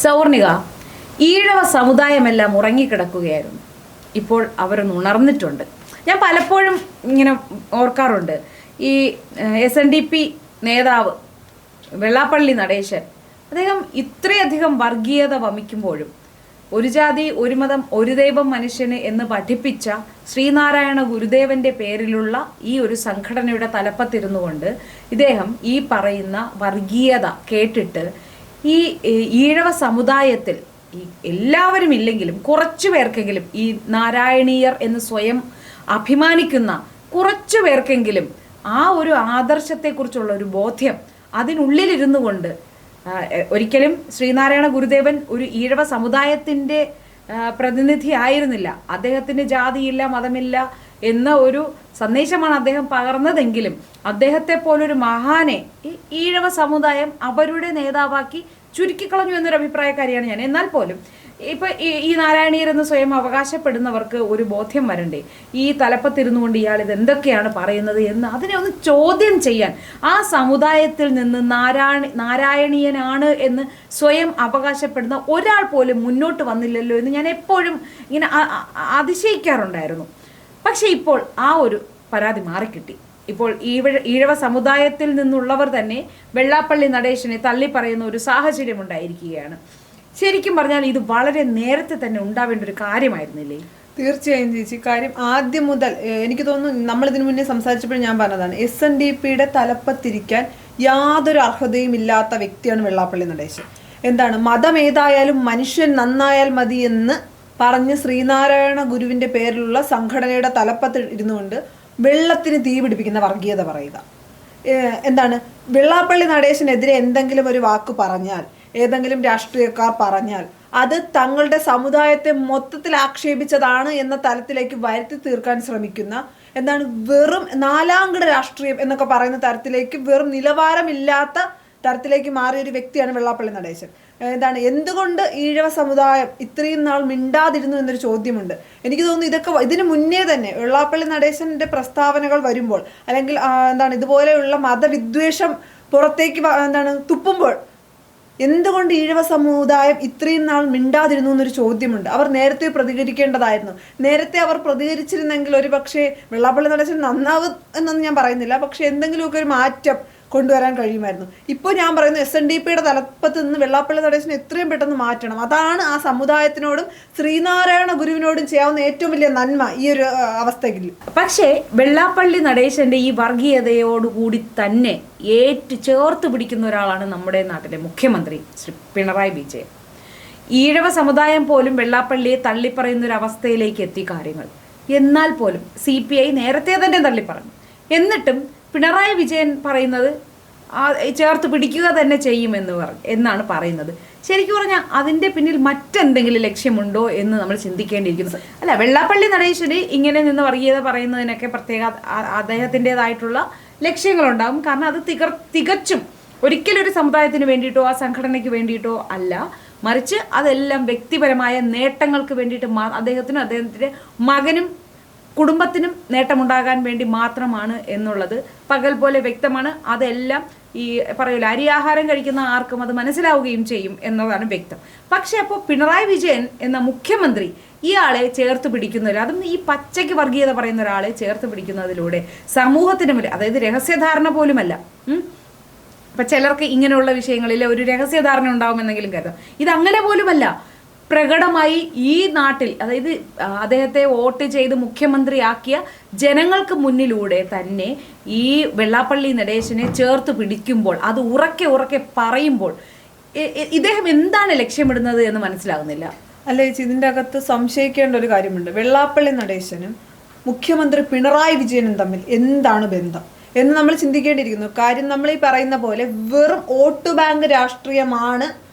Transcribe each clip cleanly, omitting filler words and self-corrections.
സൗവർണിക, ഈഴവ സമുദായമെല്ലാം ഉറങ്ങിക്കിടക്കുകയായിരുന്നു. ഇപ്പോൾ അവരൊന്ന് ഉണർന്നിട്ടുണ്ട്. ഞാൻ പലപ്പോഴും ഇങ്ങനെ ഓർക്കാറുണ്ട്, ഈ SNDP നേതാവ് വെള്ളാപ്പള്ളി നടേശൻ, അദ്ദേഹം ഇത്രയധികം വർഗീയത വമിക്കുമ്പോഴും ഒരു ജാതി ഒരു മതം ഒരു ദൈവം മനുഷ്യന് എന്ന് പഠിപ്പിച്ച ശ്രീനാരായണ ഗുരുദേവന്റെ പേരിലുള്ള ഈ ഒരു സംഘടനയുടെ തലപ്പത്തിരുന്നു കൊണ്ട് ഇദ്ദേഹം ഈ പറയുന്ന വർഗീയത കേട്ടിട്ട് ഈ ഈഴവ സമുദായത്തിൽ എല്ലാവരും ഇല്ലെങ്കിലും കുറച്ചു പേർക്കെങ്കിലും ഈ നാരായണീയർ എന്ന് സ്വയം അഭിമാനിക്കുന്ന കുറച്ചു പേർക്കെങ്കിലും ആ ഒരു ആദർശത്തെക്കുറിച്ചുള്ള ഒരു ബോധ്യം അതിനുള്ളിലിരുന്നു കൊണ്ട്, ഒരിക്കലും ശ്രീനാരായണ ഗുരുദേവൻ ഒരു ഈഴവ സമുദായത്തിൻ്റെ പ്രതിനിധി ആയിരുന്നില്ല, അദ്ദേഹത്തിന് ജാതിയില്ല മതമില്ല എന്ന ഒരു സന്ദേശമാണ് അദ്ദേഹം പകർന്നതെങ്കിലും അദ്ദേഹത്തെ പോലൊരു മഹാനെ ഈ ഈഴവ സമുദായം അവരുടെ നേതാവാക്കി ചുരുക്കിക്കളഞ്ഞു എന്നൊരു അഭിപ്രായക്കാരിയാണ് ഞാൻ. എന്നാൽ പോലും ഇപ്പൊ ഈ നാരായണീയർ എന്ന് സ്വയം അവകാശപ്പെടുന്നവർക്ക് ഒരു ബോധ്യം വരണ്ടേ, ഈ തലപ്പത്തിരുന്നു കൊണ്ട് ഇയാൾ ഇത് എന്തൊക്കെയാണ് പറയുന്നത് എന്ന് അതിനെ ഒന്ന് ചോദ്യം ചെയ്യാൻ ആ സമുദായത്തിൽ നിന്ന് നാരായണീയനാണ് എന്ന് സ്വയം അവകാശപ്പെടുന്ന ഒരാൾ പോലും മുന്നോട്ട് വന്നില്ലല്ലോ എന്ന് ഞാൻ എപ്പോഴും ഇങ്ങനെ അതിശയിക്കാറുണ്ടായിരുന്നു. പക്ഷെ ഇപ്പോൾ ആ ഒരു പരാതി മാറിക്കിട്ടി. ഇപ്പോൾ ഈഴവ സമുദായത്തിൽ നിന്നുള്ളവർ തന്നെ വെള്ളാപ്പള്ളി നടേശനെ തള്ളിപ്പറയുന്ന ഒരു സാഹചര്യം ഉണ്ടായിരിക്കുകയാണ്. ശരിക്കും പറഞ്ഞാൽ ഇത് വളരെ നേരത്തെ തന്നെ ഉണ്ടാവേണ്ട ഒരു കാര്യമായിരുന്നില്ലേ? തീർച്ചയായും ചേച്ചി. കാര്യം ആദ്യം മുതൽ എനിക്ക് തോന്നുന്നു, നമ്മളിതിനു മുന്നേ സംസാരിച്ചപ്പോൾ ഞാൻ പറഞ്ഞതാണ്, SNDPയുടെ തലപ്പത്തിരിക്കാൻ യാതൊരു അർഹതയും ഇല്ലാത്ത വ്യക്തിയാണ് വെള്ളാപ്പള്ളി നടേശൻ. എന്താണ്, മതം ഏതായാലും മനുഷ്യൻ നന്നായാൽ മതി എന്ന് പറഞ്ഞ് ശ്രീനാരായണ ഗുരുവിന്റെ പേരിലുള്ള സംഘടനയുടെ തലപ്പത്ത് ഇരുന്നുകൊണ്ട് വെള്ളത്തിന് തീ പിടിപ്പിക്കുന്ന വർഗീയത പറയുക. എന്താണ്, വെള്ളാപ്പള്ളി നടേശനെതിരെ എന്തെങ്കിലും ഒരു വാക്ക് പറഞ്ഞാൽ, ഏതെങ്കിലും രാഷ്ട്രീയക്കാർ പറഞ്ഞാൽ അത് തങ്ങളുടെ സമുദായത്തെ മൊത്തത്തിൽ ആക്ഷേപിച്ചതാണ് എന്ന തലത്തിലേക്ക് വരുത്തി തീർക്കാൻ ശ്രമിക്കുന്ന, എന്താണ്, വെറും നാലാംകിട രാഷ്ട്രീയം എന്നൊക്കെ പറയുന്ന തരത്തിലേക്ക്, വെറും നിലവാരമില്ലാത്ത തരത്തിലേക്ക് മാറിയ ഒരു വ്യക്തിയാണ് വെള്ളാപ്പള്ളി നടേശൻ. എന്താണ്, എന്തുകൊണ്ട് ഈഴവ സമുദായം ഇത്രയും നാൾ മിണ്ടാതിരുന്നു എന്നൊരു ചോദ്യമുണ്ട്. എനിക്ക് തോന്നുന്നു ഇതൊക്കെ ഇതിനു മുന്നേ തന്നെ വെള്ളാപ്പള്ളി നടേശന്റെ പ്രസ്താവനകൾ വരുമ്പോൾ, അല്ലെങ്കിൽ എന്താണ്, ഇതുപോലെയുള്ള മതവിദ്വേഷം പുറത്തേക്ക് തുപ്പുമ്പോൾ എന്തുകൊണ്ട് ഈഴവ സമുദായം ഇത്രയും നാൾ മിണ്ടാതിരുന്നു എന്നൊരു ചോദ്യമുണ്ട്. അവർ നേരത്തെ പ്രതികരിക്കേണ്ടതായിരുന്നു. നേരത്തെ അവർ പ്രതികരിച്ചിരുന്നെങ്കിൽ ഒരു പക്ഷേ വെള്ളാപ്പള്ളി നടേശൻ നന്നാവും എന്നൊന്നും ഞാൻ പറയുന്നില്ല, പക്ഷെ എന്തെങ്കിലുമൊക്കെ ഒരു മാറ്റം കൊണ്ടുവരാൻ കഴിയുമായിരുന്നു. ഇപ്പോൾ ഞാൻ പറയുന്നു, SNDPയുടെ തലപ്പത്ത് നിന്ന് വെള്ളാപ്പള്ളി നടേശൻ എത്രയും പെട്ടെന്ന് മാറ്റണം. അതാണ് ആ സമുദായത്തിനോടും ശ്രീനാരായണ ഗുരുവിനോടും ചെയ്യാവുന്ന ഏറ്റവും വലിയ നന്മ ഈ ഒരു അവസ്ഥയിൽ. പക്ഷേ വെള്ളാപ്പള്ളി നടേശന്റെ ഈ വർഗീയതയോടുകൂടി തന്നെ ചേർത്ത് പിടിക്കുന്ന ഒരാളാണ് നമ്മുടെ നാട്ടിലെ മുഖ്യമന്ത്രി ശ്രീ പിണറായി വിജയൻ. ഈഴവ സമുദായം പോലും വെള്ളാപ്പള്ളിയെ തള്ളിപ്പറയുന്ന ഒരു അവസ്ഥയിലേക്ക് എത്തി കാര്യങ്ങൾ. എന്നാൽ പോലും CPI നേരത്തെ തന്നെ തള്ളിപ്പറഞ്ഞു. എന്നിട്ടും പിണറായി വിജയൻ പറയുന്നത് ചേർത്ത് പിടിക്കുക തന്നെ എന്നാണ് പറയുന്നത്. ശരിക്കും പറഞ്ഞാൽ അതിൻ്റെ പിന്നിൽ മറ്റെന്തെങ്കിലും ലക്ഷ്യമുണ്ടോ എന്ന് നമ്മൾ ചിന്തിക്കേണ്ടിയിരിക്കുന്നു. അല്ല, വെള്ളാപ്പള്ളി നടേശന് ഇങ്ങനെ നിന്ന് വർഗീയത പറയുന്നതിനൊക്കെ പ്രത്യേക അദ്ദേഹത്തിൻ്റെതായിട്ടുള്ള ലക്ഷ്യങ്ങളുണ്ടാകും. കാരണം അത് തികച്ചും ഒരിക്കലും ഒരു സമുദായത്തിന് വേണ്ടിയിട്ടോ ആ സംഘടനയ്ക്ക് വേണ്ടിയിട്ടോ അല്ല, മറിച്ച് അതെല്ലാം വ്യക്തിപരമായ നേട്ടങ്ങൾക്ക് വേണ്ടിയിട്ട് അദ്ദേഹത്തിനും അദ്ദേഹത്തിൻ്റെ മകനും കുടുംബത്തിനും നേട്ടമുണ്ടാകാൻ വേണ്ടി മാത്രമാണ് എന്നുള്ളത് പകൽ പോലെ വ്യക്തമാണ്. അതെല്ലാം ഈ പറയൂല, അരിയാഹാരം കഴിക്കുന്ന ആർക്കും അത് മനസ്സിലാവുകയും ചെയ്യും എന്നതാണ് വ്യക്തം. പക്ഷെ അപ്പോൾ പിണറായി വിജയൻ എന്ന മുഖ്യമന്ത്രി ഇയാളെ ചേർത്ത് പിടിക്കുന്നില്ല, അതും ഈ പച്ചയ്ക്ക് വർഗീയത പറയുന്ന ഒരാളെ ചേർത്ത് പിടിക്കുന്നതിലൂടെ സമൂഹത്തിന് മുന്നിൽ, അതായത് രഹസ്യധാരണ പോലുമല്ല, ഇപ്പം ചിലർക്ക് ഇങ്ങനെയുള്ള വിഷയങ്ങളിൽ ഒരു രഹസ്യധാരണ ഉണ്ടാവുമെന്നെങ്കിലും കരുതാം. ഇതങ്ങനെ പോലുമല്ല, പ്രകടമായി ഈ നാട്ടിൽ, അതായത് അദ്ദേഹത്തെ വോട്ട് ചെയ്ത് മുഖ്യമന്ത്രിയാക്കിയ ജനങ്ങൾക്ക് മുന്നിലൂടെ തന്നെ ഈ വെള്ളാപ്പള്ളി നടേശനെ ചേർത്ത് പിടിക്കുമ്പോൾ, അത് ഉറക്കെ പറയുമ്പോൾ ഇദ്ദേഹം എന്താണ് ലക്ഷ്യമിടുന്നത് എന്ന് മനസ്സിലാകുന്നില്ല. അല്ല ചേച്ചി, ഇതിൻ്റെ അകത്ത് സംശയിക്കേണ്ട ഒരു കാര്യമുണ്ട്. വെള്ളാപ്പള്ളി നടേശനും മുഖ്യമന്ത്രി പിണറായി വിജയനും തമ്മിൽ എന്താണ് ബന്ധം എന്ന് നമ്മൾ ചിന്തിക്കേണ്ടിയിരിക്കുന്നു. കാര്യം നമ്മൾ ഈ പറയുന്ന പോലെ വെറും വോട്ട് ബാങ്ക് രാഷ്ട്രീയമാണ്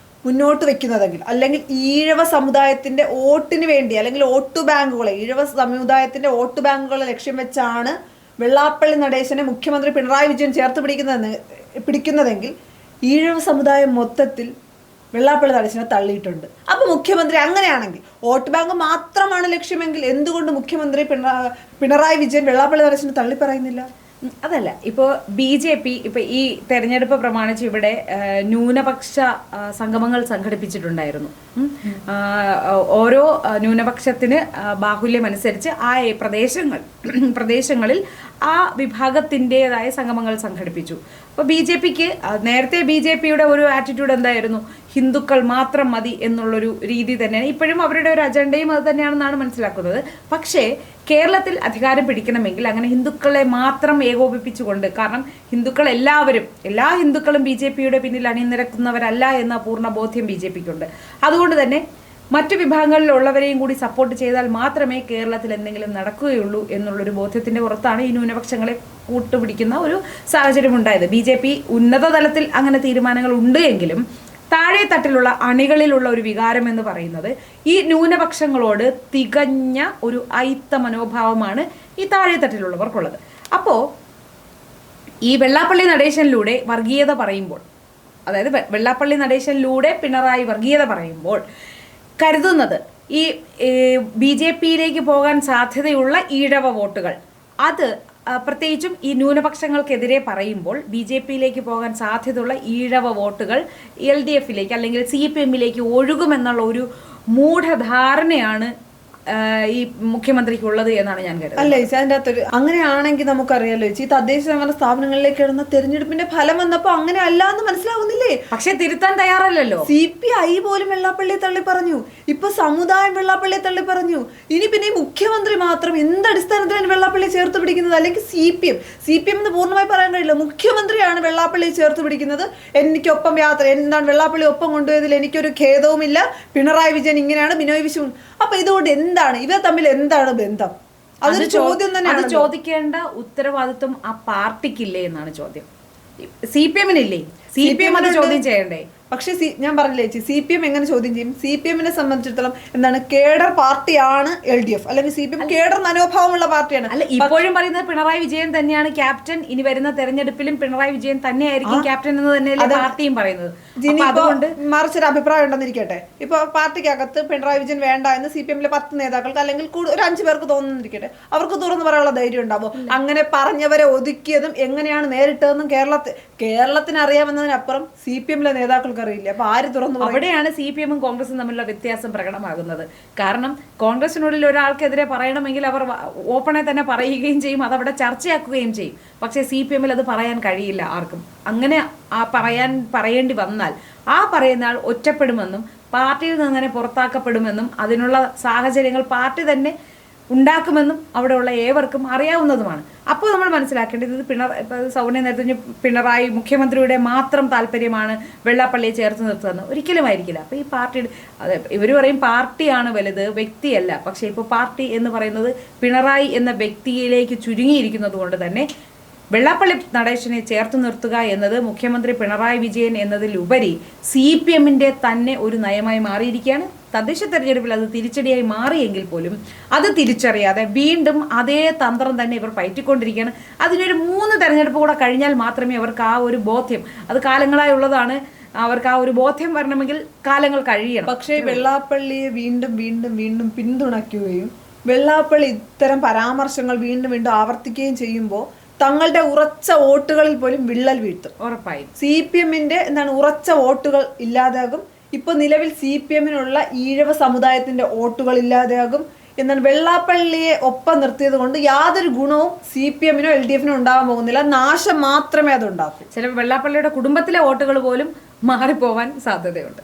മുന്നോട്ട് വെക്കുന്നതെങ്കിൽ, അല്ലെങ്കിൽ ഈഴവ സമുദായത്തിന്റെ വോട്ടിന് വേണ്ടി, അല്ലെങ്കിൽ വോട്ട് ബാങ്കുകളെ, ഈഴവ സമുദായത്തിന്റെ വോട്ട് ബാങ്കുകളെ ലക്ഷ്യം വെച്ചാണ് വെള്ളാപ്പള്ളി നടേശനെ മുഖ്യമന്ത്രി പിണറായി വിജയൻ ചേർത്ത് പിടിക്കുന്നതെങ്കിൽ ഈഴവ സമുദായം മൊത്തത്തിൽ വെള്ളാപ്പള്ളി നടേശനെ തള്ളിയിട്ടുണ്ട്. അപ്പൊ മുഖ്യമന്ത്രി അങ്ങനെയാണെങ്കിൽ, വോട്ട് ബാങ്ക് മാത്രമാണ് ലക്ഷ്യമെങ്കിൽ എന്തുകൊണ്ട് മുഖ്യമന്ത്രി പിണറായി വിജയൻ വെള്ളാപ്പള്ളി നടേശനെ തള്ളി പറയുന്നില്ല? അതല്ല, ഇപ്പോൾ BJP ഇപ്പോൾ ഈ തെരഞ്ഞെടുപ്പ് പ്രമാണിച്ച് ഇവിടെ ന്യൂനപക്ഷ സംഗമങ്ങൾ സംഘടിപ്പിച്ചിട്ടുണ്ടായിരുന്നു. ഓരോ ന്യൂനപക്ഷത്തിന് ബാഹുല്യം അനുസരിച്ച് ആ പ്രദേശങ്ങളിൽ ആ വിഭാഗത്തിൻ്റെതായ സംഗമങ്ങൾ സംഘടിപ്പിച്ചു. അപ്പോൾ BJPക്ക് നേരത്തെ BJPയുടെ ഒരു ആറ്റിറ്റ്യൂഡ് എന്തായിരുന്നു? ഹിന്ദുക്കൾ മാത്രം മതി എന്നുള്ളൊരു രീതി തന്നെയാണ് ഇപ്പോഴും അവരുടെ ഒരു അജണ്ടയും അത് തന്നെയാണെന്നാണ് മനസ്സിലാക്കുന്നത്. പക്ഷേ കേരളത്തിൽ അധികാരം പിടിക്കണമെങ്കിൽ അങ്ങനെ ഹിന്ദുക്കളെ മാത്രം ഏകോപിപ്പിച്ചുകൊണ്ട്, കാരണം ഹിന്ദുക്കൾ എല്ലാ ഹിന്ദുക്കളും BJPയുടെ പിന്നിൽ അണിനിരക്കുന്നവരല്ല എന്ന പൂർണ്ണ ബോധ്യം BJPക്കുണ്ട്. അതുകൊണ്ട് തന്നെ മറ്റു വിഭാഗങ്ങളിലുള്ളവരെയും കൂടി സപ്പോർട്ട് ചെയ്താൽ മാത്രമേ കേരളത്തിൽ എന്തെങ്കിലും നടക്കുകയുള്ളൂ എന്നുള്ളൊരു ബോധ്യത്തിന്റെ പുറത്താണ് ഈ ന്യൂനപക്ഷങ്ങളെ കൂട്ടുപിടിക്കുന്ന ഒരു സാഹചര്യം ഉണ്ടായത്. BJP ഉന്നത തലത്തിൽ അങ്ങനെ തീരുമാനങ്ങൾ ഉണ്ട് എങ്കിലും താഴെ തട്ടിലുള്ള അണികളിലുള്ള ഒരു വികാരം എന്ന് പറയുന്നത് ഈ ന്യൂനപക്ഷങ്ങളോട് തികഞ്ഞ ഒരു അയിത്ത മനോഭാവമാണ് ഈ താഴെ തട്ടിലുള്ളവർക്കുള്ളത്. അപ്പോൾ ഈ വെള്ളാപ്പള്ളി നടേശനിലൂടെ വർഗീയത പറയുമ്പോൾ, അതായത് വെള്ളാപ്പള്ളി നടേശനിലൂടെ പിണറായി വർഗീയത പറയുമ്പോൾ കരുതുന്നത് ഈ BJPയിലേക്ക് പോകാൻ സാധ്യതയുള്ള ഈഴവ വോട്ടുകൾ, അത് പ്രത്യേകിച്ചും ഈ ന്യൂനപക്ഷങ്ങൾക്കെതിരെ പറയുമ്പോൾ BJPയിലേക്ക് പോകാൻ സാധ്യതയുള്ള ഈഴവ വോട്ടുകൾ LDFിലേക്ക് അല്ലെങ്കിൽ CPMലേക്ക് ഒഴുകുമെന്നുള്ള ഒരു മൂഢധാരണയാണ് ഈ മുഖ്യമന്ത്രിക്കുള്ളത് എന്നാണ് ഞാൻ കരുതുന്നത്. അല്ലേ അതിൻ്റെ അകത്തൊരു അങ്ങനെയാണെങ്കിൽ നമുക്കറിയാലോ ഈ തദ്ദേശ സ്വയംഭരണ സ്ഥാപനങ്ങളിലേക്ക് ഇടുന്ന തെരഞ്ഞെടുപ്പിന്റെ ഫലം വന്നപ്പോ അങ്ങനെ അല്ല എന്ന് മനസ്സിലാവുന്നില്ലേ? പക്ഷെ തിരുത്താൻ തയ്യാറല്ലല്ലോ. CPI പോലും വെള്ളാപ്പള്ളിയെ തള്ളി പറഞ്ഞു, ഇപ്പൊ സമുദായം വെള്ളാപ്പള്ളിയെ തള്ളി പറഞ്ഞു. ഇനി പിന്നെ ഈ മുഖ്യമന്ത്രി മാത്രം എന്തടിസ്ഥാനത്തിലാണ് വെള്ളാപ്പള്ളിയെ ചേർത്ത് പിടിക്കുന്നത്? അല്ലെങ്കിൽ CPM എന്ന് പൂർണ്ണമായി പറയാൻ കഴിയില്ല. മുഖ്യമന്ത്രിയാണ് വെള്ളാപ്പള്ളിയെ ചേർത്ത് പിടിക്കുന്നത്. എനിക്കൊപ്പം യാത്ര, എന്താണ് വെള്ളാപ്പള്ളി ഒപ്പം കൊണ്ടുപോയതിൽ എനിക്കൊരു ഖേദവുമില്ല, പിണറായി വിജയൻ ഇങ്ങനെയാണ്, ബിനോയ് വിശ്വൻ. അപ്പൊ ഇതുകൊണ്ട് എന്താണ് ഇവർ തമ്മിൽ എന്താണ് ബന്ധം? അതൊരു ചോദ്യം തന്നെ. അത് ചോദിക്കേണ്ട ഉത്തരവാദിത്വം ആ പാർട്ടിക്കില്ലേ എന്നാണ് ചോദ്യം. CPMനില്ലേ? CPM അത് ചോദ്യം ചെയ്യണ്ടേ? പക്ഷെ ഞാൻ പറഞ്ഞില്ലേ ചേച്ചി, CPM എങ്ങനെ ചോദ്യം ചെയ്യും? CPMനെ സംബന്ധിച്ചിടത്തോളം എന്താണ്, കേഡർ പാർട്ടിയാണ് LDF, അല്ലെങ്കിൽ CPM കേഡർ മനോഭാവമുള്ള പാർട്ടിയാണ്. അല്ല, ഇപ്പോഴും പറയുന്നത് പിണറായി വിജയൻ തന്നെയാണ് ക്യാപ്റ്റൻ. ഇനി വരുന്ന തെരഞ്ഞെടുപ്പിലും പിണറായി വിജയൻ തന്നെയായിരിക്കും ക്യാപ്റ്റൻ എന്ന് തന്നെയല്ലേ പാർട്ടിയും പറയുന്നത്. അതുകൊണ്ട് മറിച്ചൊരു അഭിപ്രായം ഉണ്ടെന്നിരിക്കട്ടെ, ഇപ്പൊ പാർട്ടിക്കകത്ത് പിണറായി വിജയൻ വേണ്ട എന്ന് CPMലെ 10 നേതാക്കൾക്ക് അല്ലെങ്കിൽ ഒരു 5 പേർക്ക് തോന്നുന്നിരിക്കട്ടെ, അവർക്ക് തുറന്നു പറയാനുള്ള ധൈര്യം ഉണ്ടാവും. അങ്ങനെ പറഞ്ഞവരെ ഒതുക്കിയതും എങ്ങനെയാണ് നേരിട്ടതെന്നും കേരളത്തിന് അറിയാമെന്നതിനപ്പുറം CPMലെ നേതാക്കൾക്ക് അറിയില്ല. അപ്പൊ ആര് തുറന്നു? അവിടെയാണ് CPMും കോൺഗ്രസും തമ്മിലുള്ള വ്യത്യാസം പ്രകടമാകുന്നത്. കാരണം കോൺഗ്രസിനുള്ളിൽ ഒരാൾക്കെതിരെ പറയണമെങ്കിൽ അവർ ഓപ്പണെ തന്നെ പറയുകയും ചെയ്യും, അതവിടെ ചർച്ചയാക്കുകയും ചെയ്യും. പക്ഷേ CPMൽ അത് പറയാൻ കഴിയില്ല ആർക്കും. അങ്ങനെ പറയേണ്ടി വന്നാൽ ആ പറയുന്ന ആൾ ഒറ്റപ്പെടുമെന്നും പാർട്ടിയിൽ നിന്ന് തന്നെ പുറത്താക്കപ്പെടുമെന്നും അതിനുള്ള സാഹചര്യങ്ങൾ പാർട്ടി തന്നെ ഉണ്ടാക്കുമെന്നും അവിടെയുള്ള ഏവർക്കും അറിയാവുന്നതുമാണ്. അപ്പോൾ നമ്മൾ മനസ്സിലാക്കേണ്ടത് ഇത് സൗമ്യ നേരത്തെ പിണറായി മുഖ്യമന്ത്രിയുടെ മാത്രം താല്പര്യമാണ് വെള്ളാപ്പള്ളിയെ ചേർത്ത് നിർത്തുന്നത്, ഒരിക്കലും ആയിരിക്കില്ല. അപ്പോൾ ഈ പാർട്ടിയുടെ ഇവർ പറയും പാർട്ടിയാണ് വലുത്, വ്യക്തിയല്ല. പക്ഷേ ഇപ്പോൾ പാർട്ടി എന്ന് പറയുന്നത് പിണറായി എന്ന വ്യക്തിയിലേക്ക് ചുരുങ്ങിയിരിക്കുന്നത് കൊണ്ട് തന്നെ വെള്ളാപ്പള്ളി നടേശനെ ചേർത്ത് നിർത്തുക എന്നത് മുഖ്യമന്ത്രി പിണറായി വിജയൻ എന്നതിലുപരി CPMന്റെ തന്നെ ഒരു നയമായി മാറിയിരിക്കുകയാണ്. തദ്ദേശ തെരഞ്ഞെടുപ്പിൽ അത് തിരിച്ചടിയായി മാറിയെങ്കിൽ പോലും അത് തിരിച്ചറിയാതെ വീണ്ടും അതേ തന്ത്രം തന്നെ ഇവർ പയറ്റിക്കൊണ്ടിരിക്കുകയാണ്. അതിനൊരു 3 തെരഞ്ഞെടുപ്പ് കൂടെ കഴിഞ്ഞാൽ മാത്രമേ അവർക്ക് ആ ഒരു ബോധ്യം, അത് കാലങ്ങളായുള്ളതാണ്, അവർക്ക് ആ ഒരു ബോധ്യം വരണമെങ്കിൽ കാലങ്ങൾ കഴിയണം. പക്ഷേ വെള്ളാപ്പള്ളിയെ വീണ്ടും വീണ്ടും വീണ്ടും പിന്തുണയ്ക്കുകയും വെള്ളാപ്പള്ളി ഇത്തരം പരാമർശങ്ങൾ വീണ്ടും വീണ്ടും ആവർത്തിക്കുകയും ചെയ്യുമ്പോൾ തങ്ങളുടെ ഉറച്ച വോട്ടുകളിൽ പോലും വിള്ളൽ വീഴ്ത്തും ഉറപ്പായും. CPMന്റെ ഉറച്ച വോട്ടുകൾ ഇല്ലാതാകും. ഇപ്പൊ നിലവിൽ CPMനുള്ള ഈഴവ സമുദായത്തിന്റെ വോട്ടുകൾ ഇല്ലാതെയാകും. വെള്ളാപ്പള്ളിയെ ഒപ്പം നിർത്തിയത് കൊണ്ട് യാതൊരു ഗുണവും CPMനോ LDFനോ ഉണ്ടാകാൻ പോകുന്നില്ല, നാശം മാത്രമേ അതുണ്ടാക്കൂ. ചില വെള്ളാപ്പള്ളിയുടെ കുടുംബത്തിലെ വോട്ടുകൾ പോലും മാറിപ്പോവാൻ സാധ്യതയുണ്ട്.